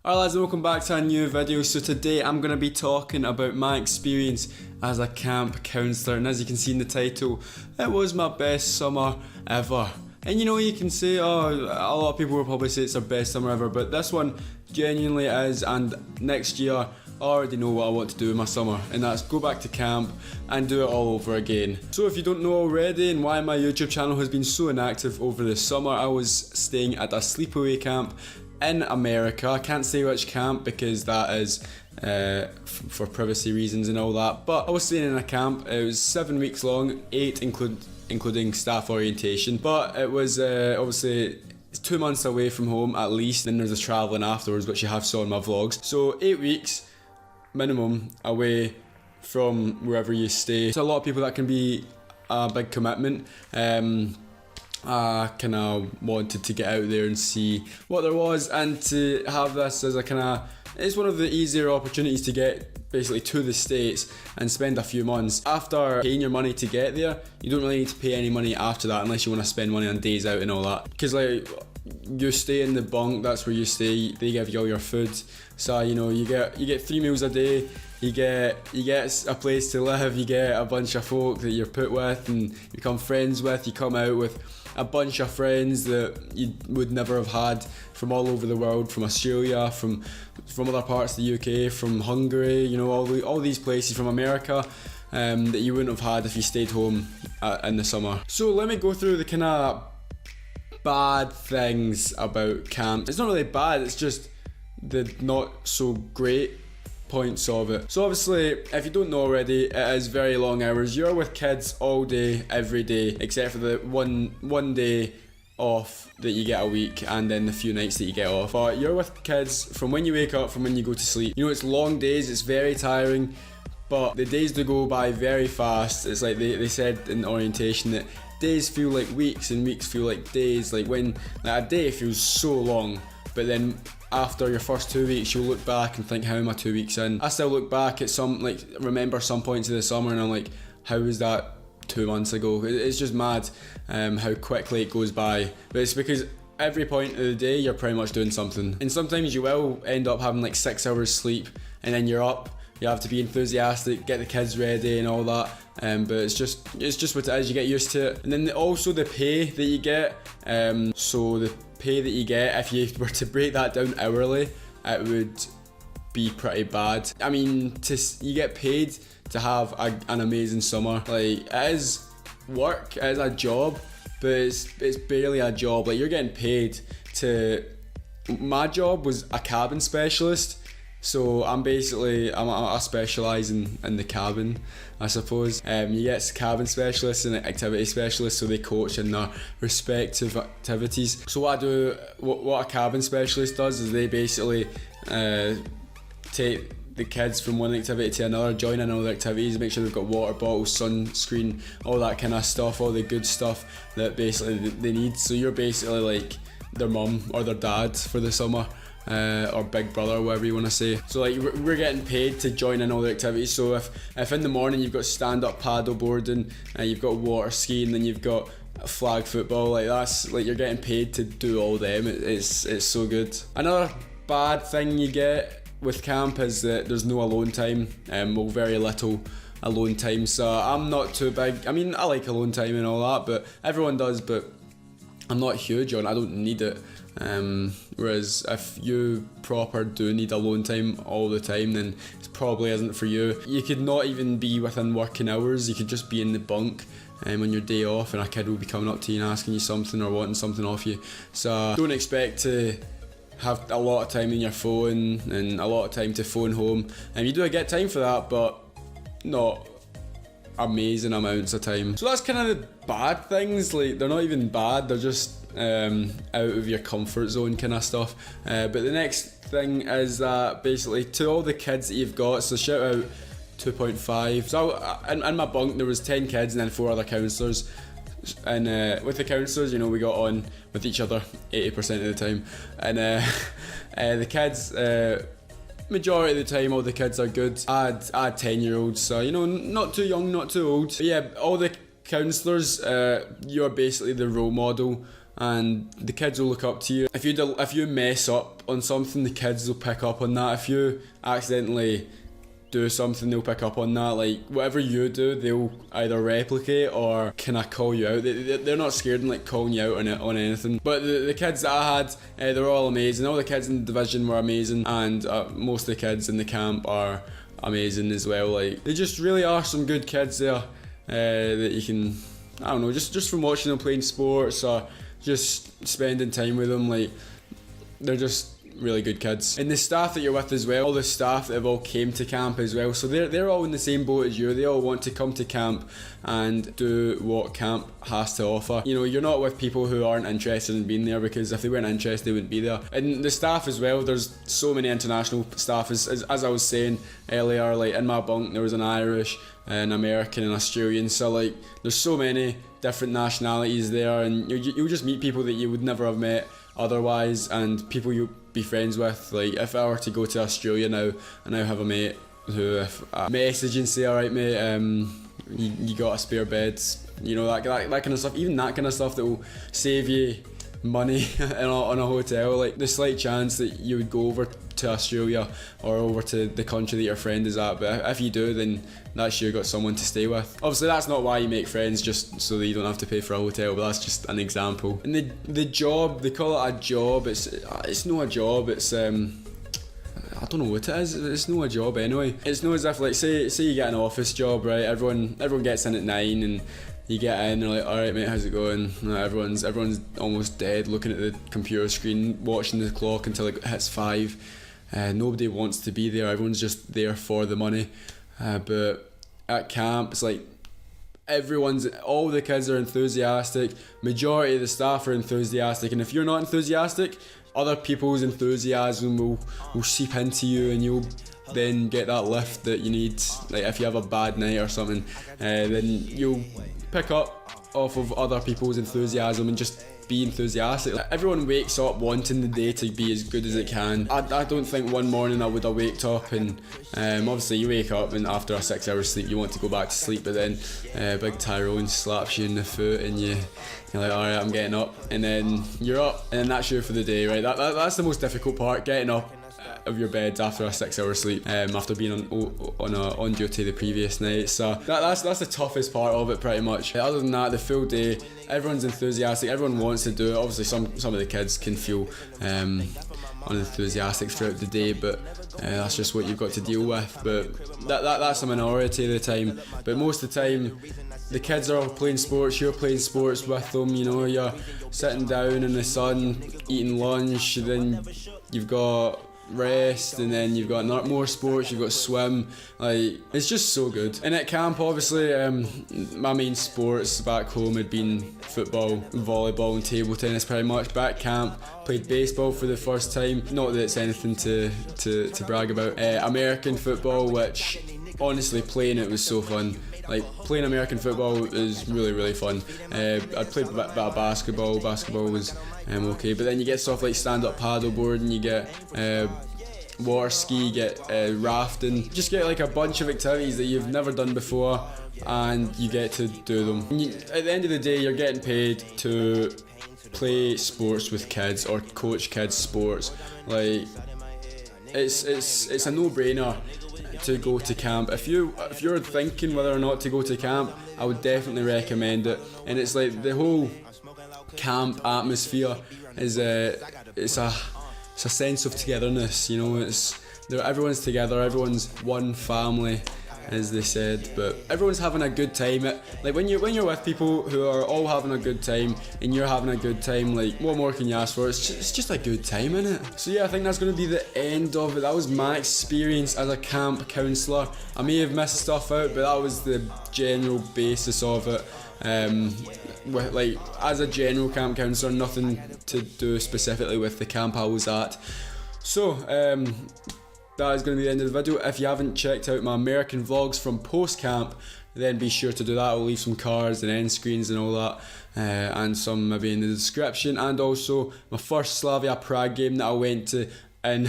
Alright lads, and welcome back to a new video. So today I'm going to be talking about my experience as a camp counsellor, and as you can see in the title, it was my best summer ever. And you know, you can say, oh, a lot of people will probably say it's their best summer ever, but this one genuinely is, and next year I already know what I want to do in my summer, and that's go back to camp and do it all over again. So if you don't know already and why my YouTube channel has been so inactive over the summer, I was staying at a sleepaway camp in America. I can't say which camp because that is for privacy reasons and all that, but I was staying in a camp. It was 7 weeks long, 8 including staff orientation, but it was obviously it's 2 months away from home at least, and there's the travelling afterwards, which you have saw in my vlogs. So 8 weeks minimum away from wherever you stay. So a lot of people that can be a big commitment. I kind of wanted to get out there and see what there was, and to have this as a kind of, it's one of the easier opportunities to get basically to the States and spend a few months. After paying your money to get there, you don't really need to pay any money after that unless you want to spend money on days out and all that, because like you stay in the bunk, that's where you stay, they give you all your food, so you know you get 3 meals a day, you get a place to live, you get a bunch of folk that you're put with and you become friends with, you come out with a bunch of friends that you would never have had from all over the world, from Australia, from other parts of the UK, from Hungary, you know, all these places, from America, that you wouldn't have had if you stayed home in the summer. So let me go through the kind of bad things about camp. It's not really bad, it's just the not so great points of it. So obviously, if you don't know already, it is very long hours. You're with kids all day, every day, except for the one day off that you get a week, and then the few nights that you get off. But you're with kids from when you wake up, from when you go to sleep. You know, it's long days, it's very tiring, but the days do go by very fast. It's like they said in orientation that days feel like weeks and weeks feel like days. Like when like a day feels so long, but then after your first 2 weeks, you'll look back and think, how am I 2 weeks in? I still look back at remember some points of the summer and I'm like, how was that 2 months ago? It's just mad how quickly it goes by. But it's because every point of the day, you're pretty much doing something. And sometimes you will end up having like 6 hours sleep, and then you're up, you have to be enthusiastic, get the kids ready and all that. But it's just what it is, you get used to it. And then also the pay that you get, so the pay that you get, if you were to break that down hourly, it would be pretty bad. I mean, you get paid to have an amazing summer. Like, it is work, it is a job, but it's barely a job. Like, you're getting paid to, my job was a cabin specialist. So I specialise in the cabin, I suppose. You get cabin specialists and activity specialists, so they coach in their respective activities. So what a cabin specialist does is they basically take the kids from one activity to another, join in all the activities, make sure they've got water bottles, sunscreen, all that kind of stuff, all the good stuff that basically they need. So you're basically like their mum or their dad for the summer. Or big brother, whatever you want to say. So like we're getting paid to join in all the activities. So if in the morning you've got stand-up paddle boarding, you've got water skiing, then you've got flag football, like that's like you're getting paid to do all them. It's so good. Another bad thing you get with camp is that there's no alone time, well, very little alone time. So I'm not too big. I mean, I like alone time and all that, but everyone does, but I'm not huge on it. I don't need it. Whereas if you proper do need alone time all the time, then it probably isn't for you. You could not even be within working hours, you could just be in the bunk on your day off, and a kid will be coming up to you and asking you something or wanting something off you. So don't expect to have a lot of time in your phone and a lot of time to phone home, and you do get time for that, but not amazing amounts of time. So that's kind of the bad things. Like, they're not even bad, they're just out of your comfort zone kind of stuff. But the next thing is that basically to all the kids that you've got, so shout out 2.5. So in my bunk there was 10 kids and then 4 other counsellors, and with the counsellors, you know, we got on with each other 80% of the time, and the kids, majority of the time all the kids are good. I had 10-year-olds, so you know, not too young, not too old. But yeah, all the counsellors, you're basically the role model and the kids will look up to you. If you mess up on something, the kids will pick up on that. If you accidentally do something, they'll pick up on that. Like whatever you do, they'll either replicate or kind of call you out. They're not scared and like calling you out on anything. But the kids that I had, they're all amazing. All the kids in the division were amazing, and most of the kids in the camp are amazing as well. Like they just really are some good kids there that you can, I don't know, just from watching them playing sports or just spending time with them, like they're just really good kids. And the staff that you're with as well, all the staff that have all came to camp as well, so they're all in the same boat as you. They all want to come to camp and do what camp has to offer. You know, you're not with people who aren't interested in being there, because if they weren't interested, they wouldn't be there. And the staff as well, there's so many international staff, as I was saying earlier, like in my bunk there was an Irish, an American, and Australian, so like there's so many different nationalities there, and you'll just meet people that you would never have met otherwise, and people you'll be friends with. Like if I were to go to Australia now, I now have a mate who, if I message and say, alright mate, you got a spare bed, you know, that kind of stuff, even that kind of stuff that will save you money on a hotel. Like the slight chance that you would go over to Australia or over to the country that your friend is at, but if you do, then that's you got someone to stay with. Obviously that's not why you make friends, just so that you don't have to pay for a hotel, but that's just an example. And the job, they call it a job, it's not a job, it's I don't know what it is, it's not a job anyway. It's not as if, like, say you get an office job, right, everyone gets in at 9 and you get in, they're like, alright mate, how's it going? Everyone's almost dead looking at the computer screen, watching the clock until it hits 5. Nobody wants to be there, everyone's just there for the money. But at camp, it's like all the kids are enthusiastic, majority of the staff are enthusiastic, and if you're not enthusiastic, other people's enthusiasm will seep into you, and you'll then get that lift that you need. Like if you have a bad night or something, then you'll pick up off of other people's enthusiasm and just be enthusiastic. Everyone wakes up wanting the day to be as good as it can. I don't think one morning I would have waked up and obviously you wake up and after a 6 hours sleep you want to go back to sleep, but then big Tyrone slaps you in the foot and you're like, alright, I'm getting up, and then you're up, and then that's you for the day, right? That's the most difficult part, getting up of your bed after a 6 hour sleep, after being on duty the previous night. So that's the toughest part of it pretty much. Other than that, the full day, everyone's enthusiastic, everyone wants to do it. Obviously some of the kids can feel unenthusiastic throughout the day, but that's just what you've got to deal with. But that's a minority of the time, but most of the time the kids are all playing sports, you're playing sports with them, you know, you're sitting down in the sun eating lunch, then you've got rest, and then you've got more sports, you've got swim. Like, it's just so good. And at camp, obviously, my main sports back home had been football, volleyball and table tennis pretty much. Back camp, played baseball for the first time. Not that it's anything to brag about. American football, which honestly playing it was so fun. Like, playing American football is really, really fun. I played a bit of basketball. Basketball was okay, but then you get stuff like stand-up paddleboarding, you get water ski, you get rafting. Just get like a bunch of activities that you've never done before, and you get to do them. At the end of the day, you're getting paid to play sports with kids or coach kids sports. Like, it's a no-brainer to go to camp. If you're thinking whether or not to go to camp, I would definitely recommend it. And it's like the whole camp atmosphere is it's a sense of togetherness, you know. Everyone's together, everyone's one family, as they said, but everyone's having a good time. Like when you're with people who are all having a good time and you're having a good time, like what more can you ask for? It's just a good time, innit? So yeah, I think that's going to be the end of it. That was my experience as a camp counsellor. I may have missed stuff out, but that was the general basis of it. Like, as a general camp counsellor, nothing to do specifically with the camp I was at. So that is going to be the end of the video. If you haven't checked out my American vlogs from post-camp, then be sure to do that. I'll leave some cards and end screens and all that, and some maybe in the description. And also my first Slavia Prague game that I went to in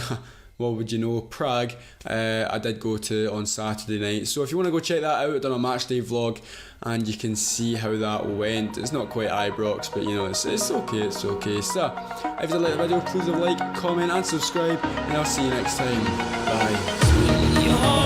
what would you know, Prague, I did go to on Saturday night. So if you want to go check that out, I've done a match day vlog and you can see how that went. It's not quite Ibrox, but you know, it's okay, it's okay. So if you like the video, please leave a like, comment and subscribe, and I'll see you next time. Bye.